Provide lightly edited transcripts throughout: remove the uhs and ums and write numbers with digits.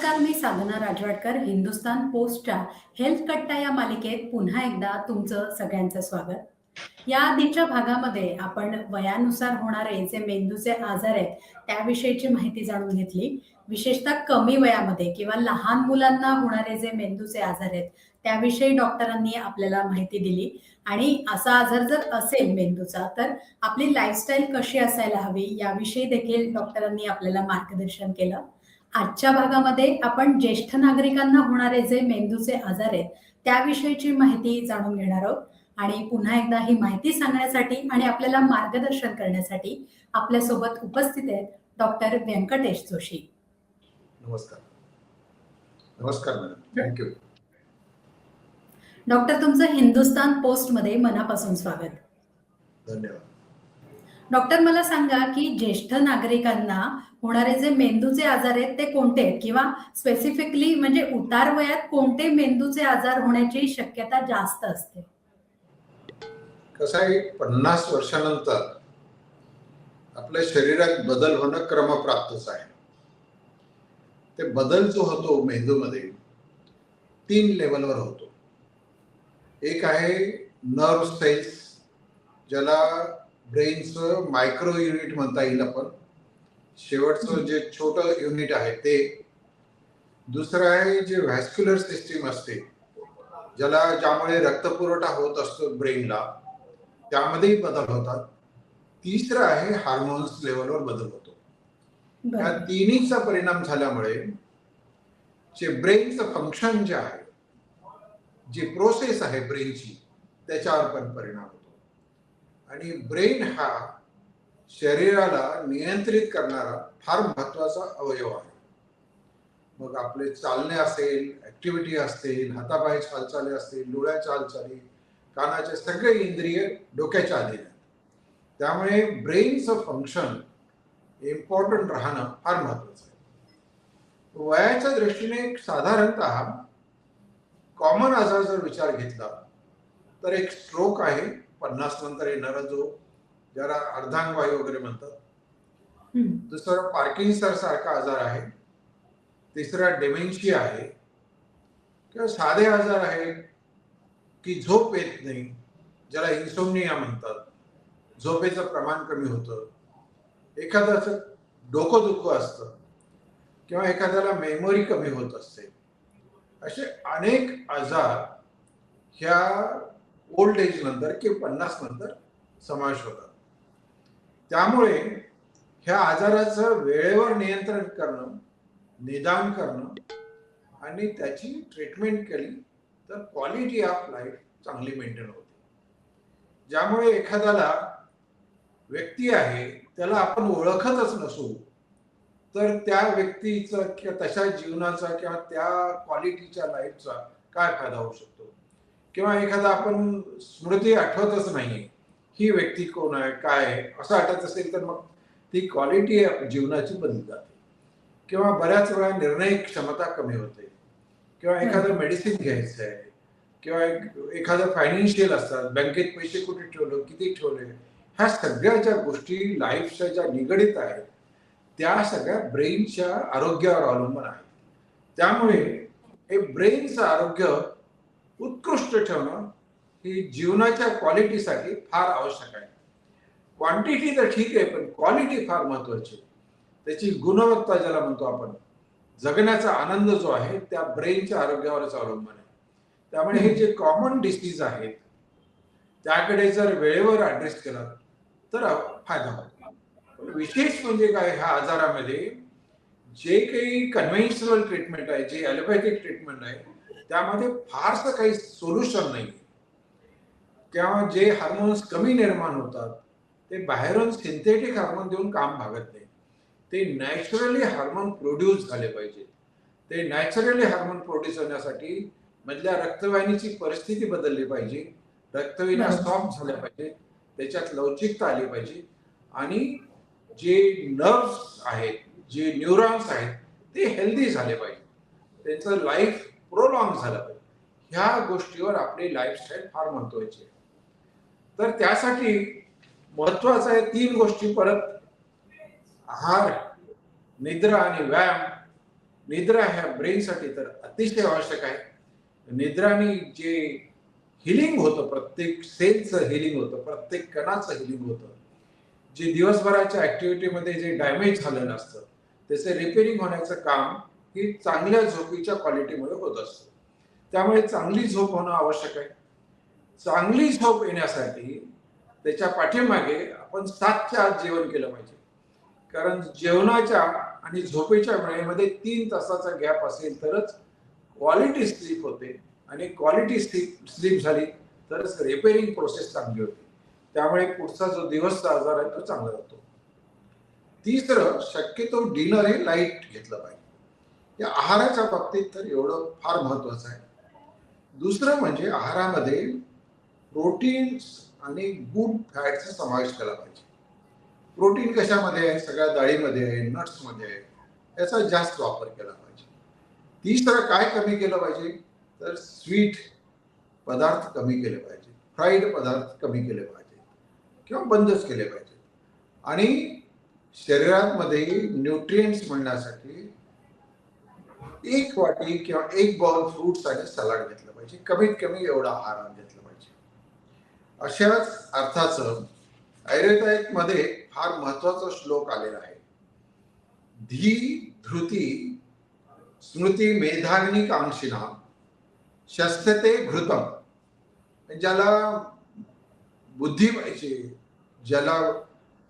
नमस्कार, मी साधना राजवाडकर. हिंदुस्तान पोस्टच्या हेल्थ कट्टा या मालिकेत पुन्हा एकदा तुमचं सगळ्यांचं स्वागत. या आधीच्या भागामध्ये आपण वयानुसार होणारे जे मेंदूचे आजार आहेत, त्याविषयीची माहिती जाणून घेतली. विशेषतः कमी वयामध्ये किंवा लहान मुलांना होणारे जे मेंदूचे आजार आहेत, त्याविषयी डॉक्टरांनी आपल्याला माहिती दिली आणि असा आजार जर असेल मेंदूचा, तर आपली लाईफस्टाईल कशी असायला हवी, याविषयी देखील डॉक्टरांनी आपल्याला मार्गदर्शन केलं. आजच्या भागामध्ये आपण ज्येष्ठ नागरिकांना होणारे जे मेंदूचे आजार आहेत, त्याविषयीची माहिती जाणून घेणार आहोत. आणि पुन्हा एकदा ही माहिती सांगण्यासाठी आणि आपल्याला मार्गदर्शन करण्यासाठी आपल्यासोबत उपस्थित आहेत डॉक्टर व्यंकटेश जोशी. नमस्कार. नमस्कार मॅडम. थँक्यू. डॉक्टर, तुमचं हिंदुस्तान पोस्टमध्ये मनापासून स्वागत. धन्यवाद. डॉक्टर, मला सांगा की ज्येष्ठ नागरिकांना होणारे जे मेंदूचे आजार आहेत ते कोणते आहेत, किंवा स्पेसिफिकली म्हणजे उतार वयात कोणते मेंदूचे आजार होण्याची शक्यता जास्त असते? कसं आहे, 50 वर्षानंतर आपल्या शरीरात बदल होणं क्रमप्राप्तच आहे. ते बदल जो होतो मेंदूमध्ये 3 लेवलवर होतो. एक आहे नर्व सेल्स, ज्याला ब्रेनचं मायक्रो युनिट म्हणता येईल आपण. शेवटचं जे छोटं युनिट आहे ते. दुसरं आहे जे व्हॅस्क्युलर सिस्टीम असते, ज्यामुळे रक्तपुरवठा होत असतो ब्रेनला, त्यामध्येही बदल होतात. तिसरं आहे हार्मोन्स लेवलवर बदल होतो. या तिन्हीचा परिणाम झाल्यामुळे जे ब्रेनचं फंक्शन जे आहे, जी प्रोसेस आहे ब्रेनची, त्याच्यावर पण परिणाम होतो. आणि ब्रेन हा शरीराला नियंत्रित करणारा फार महत्वाचा अवयव आहे. मग आपले चालणे असेल, ऍक्टिव्हिटी असतील, हातापायाच्या हालचाली असतील, डोळ्याच्या हालचाली, कानाचे सगळे इंद्रिय डोक्याच्या अधीन आहेत. त्यामुळे ब्रेनचं फंक्शन इम्पॉर्टंट राहणं फार महत्वाचं आहे. वयाच्या दृष्टीने साधारणतः कॉमन आजार जर विचार घेतला तर एक स्ट्रोक आहे 50 नंतर येणारा, जो ज्याला अर्धांगवायू वगैरे म्हणतात. दुसरा पार्किन्सन सारखा आजार आहे. तिसरा डेमेन्शिया आहे. किंवा साधे आजार आहे की झोप येत नाही, ज्याला इन्सोम्निया म्हणतात. झोपेचं प्रमाण कमी होतं. एखाद्याचं डोकं दुखत असतं किंवा एखाद्याला मेमरी कमी होत असते. असे अनेक आजार ह्या ओल्ड एज नंतर किंवा 50 नंतर समावेश होतात. त्यामुळे ह्या आजाराचं वेळेवर नियंत्रण करणं, निदान करणं आणि त्याची ट्रीटमेंट केली तर क्वालिटी ऑफ लाईफ चांगली मेंटेन होते. ज्यामुळे एखाद्याला व्यक्ती आहे त्याला आपण ओळखतच नसू तर त्या व्यक्तीचं किंवा तशा जीवनाचा किंवा त्या क्वालिटीच्या लाईफचा काय फायदा होऊ शकतो. किंवा एखादा आपण स्मृती आठवतच नाही, ही व्यक्ती कोण आहे, काय आहे, असं आठवत असेल तर मग ती क्वालिटी जीवनाची बदलत जाते. किंवा बऱ्याच वेळा निर्णय क्षमता कमी होते. किंवा एखादं मेडिसिन घ्यायचं आहे, किंवा एखादं फायनान्शियल असतात, बँकेत पैसे कुठे ठेवलं, किती ठेवले, ह्या सगळ्या ज्या गोष्टी लाईफच्या ज्या निगडीत आहेत त्या सगळ्या ब्रेनच्या आरोग्यावर अवलंबून आहेत. त्यामुळे हे ब्रेनचं आरोग्य उत्कृष्ट ठेवणं ही जीवनाच्या क्वालिटीसाठी फार आवश्यक आहे. क्वांटिटी तर ठीक आहे, पण क्वालिटी फार महत्वाची. त्याची गुणवत्ता ज्याला म्हणतो आपण, जगण्याचा आनंद जो आहे त्या ब्रेनच्या आरोग्यावरच अवलंबून आहे. त्यामुळे हे जे कॉमन डिसीज आहेत त्याकडे जर वेळेवर ऍड्रेस केला तर फायदा होतो. विशेष म्हणजे काय, ह्या आजारामध्ये जे काही कन्व्हेन्शनल ट्रीटमेंट आहे, जे ॲलोपॅथिक ट्रीटमेंट आहे, त्यामध्ये फारसं काही सोल्युशन नाही. किंवा जे हार्मोन्स कमी निर्माण होतात ते बाहेरून सिंथेटिक हार्मोन देऊन काम भागत नाही. ते नॅचरली हार्मोन प्रोड्यूस झाले पाहिजे. ते नॅचरली हार्मोन प्रोड्यूस होण्यासाठी मधल्या रक्तवाहिनीची परिस्थिती बदलली पाहिजे, रक्तवाहिन्या सॉफ्ट झाल्या पाहिजे, त्याच्यात लवचिकता आली पाहिजे, आणि जे नर्व्स आहेत, जे न्यूरॉन्स आहेत, ते हेल्दी झाले पाहिजे, त्यांचं लाईफ प्रोलॉंग झालं पाहिजे. ह्या गोष्टीवर आपली लाईफस्टाईल फार महत्वाची आहे. तर त्यासाठी महत्वाचं आहे 3 गोष्टी. परत आहार, निद्रा आणि व्यायाम निद्रा ह्या ब्रेनसाठी तर अतिशय आवश्यक आहे. निद्राने जे हिलिंग होतं, प्रत्येक सेलचं हिलिंग होतं, प्रत्येक कणाचं हिलिंग होतं. जे दिवसभराच्या ऍक्टिव्हिटीमध्ये जे डॅमेज झालेलं असतं त्याचं रिपेअरिंग होण्याचं काम ही चांगल्या झोपीच्या क्वालिटीमुळे होत असतं. त्यामुळे चांगली झोप होणं आवश्यक आहे. चांगली झोप येण्यासाठी त्याच्या पाठीमागे आपण 7च्या आत जेवण केलं पाहिजे. कारण जेवणाच्या आणि झोपेच्या वेळेमध्ये 3 तासाचा गॅप असेल तरच क्वालिटी स्लीप होते आणि क्वालिटी स्लीप झाली तरच रिपेअरिंग प्रोसेस चांगली होते. त्यामुळे पुढचा जो दिवसचा आजार आहे तो चांगला जातो. तिसरं, शक्यतो डिनर हे लाईट घेतलं पाहिजे. या आहाराच्या बाबतीत तर एवढं फार महत्वाचं आहे. दुसरं म्हणजे आहारामध्ये प्रोटीन्स आणि गुड फॅटचा समावेश केला पाहिजे. प्रोटीन कशामध्ये आहे? सगळ्या डाळीमध्ये आहे, नट्समध्ये आहे. याचा जास्त वापर केला पाहिजे. तिसरं काय कमी केलं पाहिजे? तर स्वीट पदार्थ कमी केले पाहिजे, फ्राईड पदार्थ कमी केले पाहिजे किंवा बंदच केले पाहिजे. आणि शरीरामध्ये न्यूट्रिएंट्स मिळण्यासाठी 1 वाटी किंवा 1 बाउल फ्रुट्स आणि सलाड घेतलं पाहिजे. कमीत कमी एवढा आहार घेतला पाहिजे. अशाच अर्थाचं आयुर्वेदामध्ये फार महत्वाचा श्लोक आलेला आहे. धी धृती स्मृती मेधाग्नी कांक्षिणा शस्यते घृतम. ज्याला बुद्धी पाहिजे, ज्याला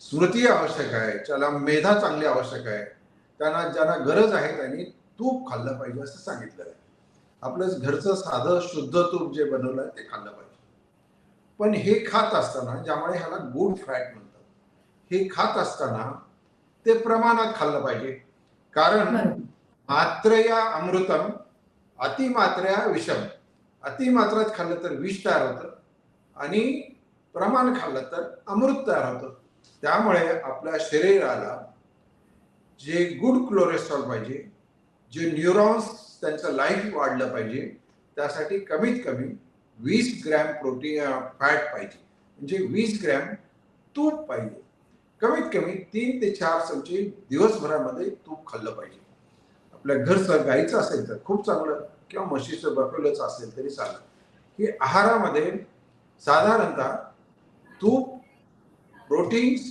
स्मृती आवश्यक आहे, ज्याला मेधा चांगली आवश्यक आहे, ज्यांना गरज आहे त्यांनी तूप खाल्लं पाहिजे असं सांगितलं आहे. आपलं घरचं साधं शुद्ध तूप जे बनवलं आहे ते खाल्लं पाहिजे. पण हे खात असताना, ज्यामुळे ह्याला गुड फॅट म्हणतात, हे खात असताना ते प्रमाणात खाल्लं पाहिजे. कारण मात्रया अमृतम अतिमात्रया विषम. अतिमात्रात खाल्लं तर विष तयार होतं आणि प्रमाण खाल्लं तर अमृत तयार होतं. त्यामुळे आपल्या शरीराला जे गुड कोलेस्ट्रॉल पाहिजे, जे न्यूरॉन्स त्यांचं लाईफ वाढलं पाहिजे, त्यासाठी कमीत कमी 20 ग्रॅम प्रोटीन फॅट पाहिजे. म्हणजे 20 ग्रॅम तूप पाहिजे. कमीत कमी 3 ते 4 चमचे दिवसभरामध्ये तूप खाल्लं पाहिजे. आपल्या घरचं गाईचं असेल तर खूप चांगलं किंवा म्हशीचं बफेलोचं असेल तरी चालेल. ही आहारामध्ये साधारणतः तूप, प्रोटीन्स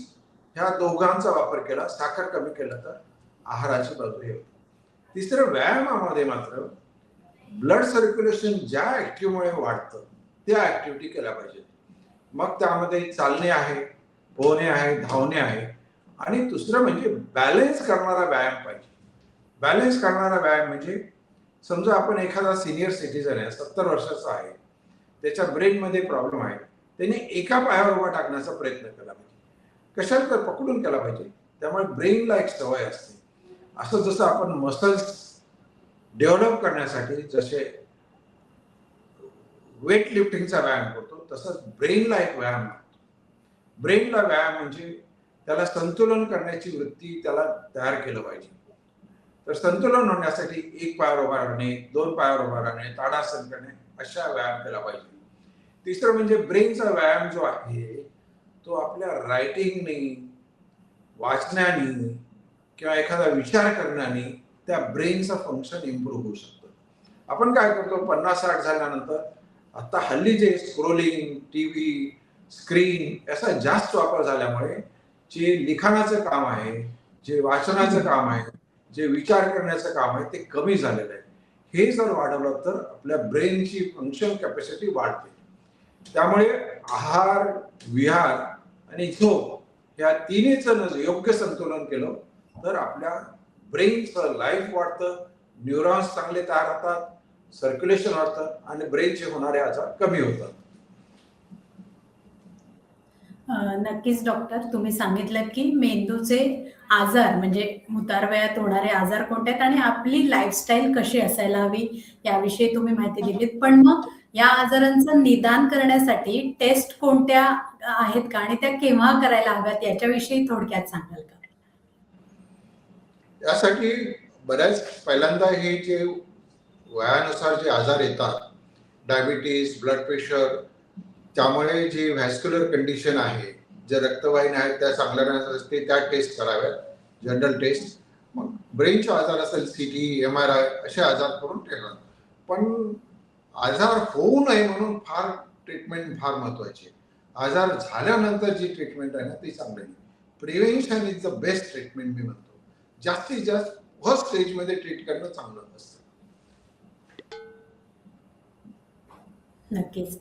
ह्या दोघांचा वापर केला, साखर कमी केला तर आहाराची बाजू हे होते. तिसरं, व्यायामामध्ये मात्र ब्लड सर्क्युलेशन ज्या ऍक्टिव्हिटीमुळे वाढतं त्या ऍक्टिव्हिटी केल्या पाहिजे. मग त्यामध्ये चालणे आहे, पोहणे आहे, धावणे आहे. आणि दुसरं म्हणजे बॅलन्स करणारा व्यायाम पाहिजे. बॅलन्स करणारा व्यायाम म्हणजे समजा आपण एखादा सिनियर सिटीजन आहे, 70 वर्षाचा आहे, त्याच्या ब्रेनमध्ये प्रॉब्लेम आहे, त्याने एका पायावर उभा टाकण्याचा प्रयत्न केला पाहिजे. कशाला तर पकडून केला पाहिजे. त्यामुळे ब्रेनला एक सवय असते. असं जसं आपण मसल्स डेव्हलप करण्यासाठी जसे वेट लिफ्टिंगचा व्यायाम करतो तसंच ब्रेनला एक व्यायाम लागतो. ब्रेनला व्यायाम म्हणजे त्याला संतुलन करण्याची वृत्ती त्याला तयार केलं पाहिजे. तर संतुलन होण्यासाठी 1 पायावर उभा राहणे, 2 पायावर उभा राहणे, ताडासन करणे अशा व्यायाम केला पाहिजे. तिसरं म्हणजे ब्रेनचा व्यायाम जो आहे तो आपल्या रायटिंगने, वाचण्याने किंवा एखादा विचार करण्याने त्या ब्रेनचं फंक्शन इम्प्रूव्ह होऊ शकतं. आपण काय करतो 50-60 झाल्यानंतर आता हल्ली जे स्क्रोलिंग, टीव्ही, स्क्रीन याचा जास्त वापर झाल्यामुळे जे लिखाणाचं काम आहे, जे वाचनाचं काम आहे, जे विचार करण्याचं काम आहे ते कमी झालेलं आहे. हे जर वाढवलं तर आपल्या ब्रेनची फंक्शन कॅपॅसिटी वाढते. त्यामुळे आहार, विहार आणि झोप या तिन्हीचं योग्य संतुलन केलं तर आपल्या ब्रेनचं लाईफ वाढतं, न्यूरॉन्स चांगले तयार होतात, सर्क्युलेशन वाढतं आणि ब्रेनचे होणारे आजार कमी होतात. नक्कीच डॉक्टर, तुम्ही सांगितलं की मेंदूचे आजार म्हणजे उतारवयात होणारे आजार कोणते आहेत आणि आपली लाईफस्टाईल कशी असायला हवी याविषयी तुम्ही माहिती दिलीत. पण मग या आजारांचं निदान करण्यासाठी टेस्ट कोणत्या आहेत का आणि त्या केव्हा करायला हव्यात याच्याविषयी थोडक्यात सांगाल का? यासाठी बऱ्याच पहिल्यांदा हे जे वयानुसार जे आजार येतात, डायबिटीस, ब्लड प्रेशर, त्यामुळे जी व्हॅस्क्युलर कंडिशन आहे, जे रक्तवाहिन्या आहेत त्या चांगल्या राहण्यासाठी त्या टेस्ट कराव्यात, जनरल टेस्ट. मग ब्रेनचे आजार असेल, सीटी, MRI असे आजार करून ठेवणार. पण आजार होऊ नये म्हणून ट्रीटमेंट फार महत्वाची आहे. आजार झाल्यानंतर जी ट्रीटमेंट आहे ना ती चांगली नाही. Prevention is the best treatment मी म्हणतो. जास्तीत जास्त फर्स्ट स्टेजमध्ये ट्रीट करणं चांगलं असतं. नक्कीच.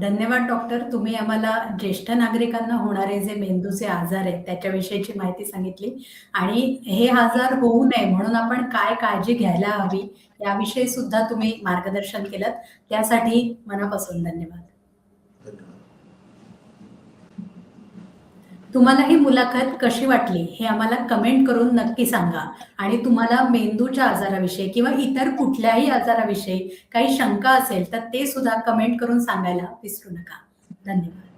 धन्यवाद डॉक्टर. तुम्ही आम्हाला ज्येष्ठ नागरिकांना होणारे जे मेंदूचे आजार आहेत त्याच्याविषयीची माहिती सांगितली आणि हे आजार होऊ नये म्हणून आपण काय काळजी घ्यायला हवी याविषयी सुद्धा तुम्ही मार्गदर्शन केलं. त्यासाठी मनापासून धन्यवाद. धन्यवाद. तुम्हाला ही मुलाखत कशी वाटली हे आम्हाला कमेंट करून नक्की सांगा आणि तुम्हाला मेंदूच्या आजाराविषयी किंवा इतर कुठल्याही आजाराविषयी काही शंका असेल तर ते सुद्धा कमेंट करून सांगायला विसरू नका. धन्यवाद.